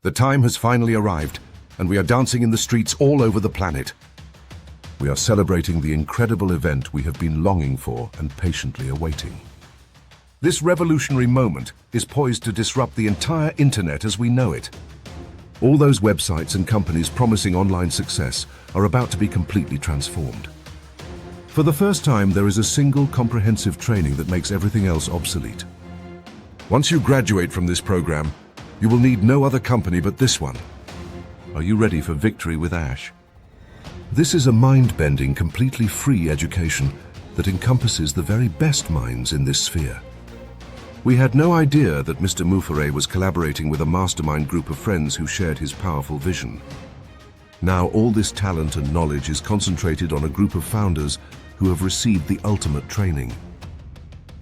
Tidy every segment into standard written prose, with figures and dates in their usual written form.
The time has finally arrived, and we are dancing in the streets all over the planet. We are celebrating the incredible event we have been longing for and patiently awaiting. This revolutionary moment is poised to disrupt the entire internet as we know it. All those websites and companies promising online success are about to be completely transformed. For the first time, there is a single comprehensive training that makes everything else obsolete. Once you graduate from this program, you will need no other company but this one. Are you ready for Victory with Ash? This is a mind-bending, completely free education that encompasses the very best minds in this sphere. We had no idea that Mr. Mufareh was collaborating with a mastermind group of friends who shared his powerful vision. Now all this talent and knowledge is concentrated on a group of founders who have received the ultimate training.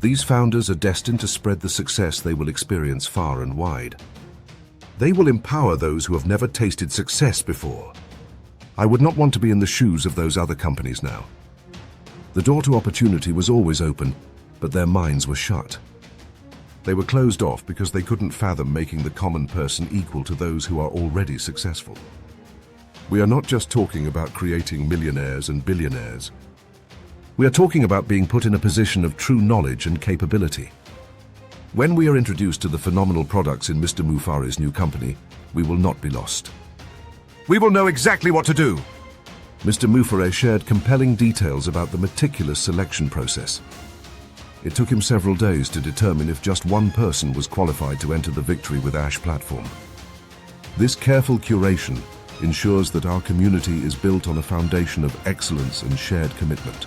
These founders are destined to spread the success they will experience far and wide. They will empower those who have never tasted success before. I would not want to be in the shoes of those other companies now. The door to opportunity was always open, but their minds were shut. They were closed off because they couldn't fathom making the common person equal to those who are already successful. We are not just talking about creating millionaires and billionaires. We are talking about being put in a position of true knowledge and capability. When we are introduced to the phenomenal products in Mr. Mufareh's new company, we will not be lost. We will know exactly what to do. Mr. Mufareh shared compelling details about the meticulous selection process. It took him several days to determine if just one person was qualified to enter the Victory with Ash platform. This careful curation ensures that our community is built on a foundation of excellence and shared commitment.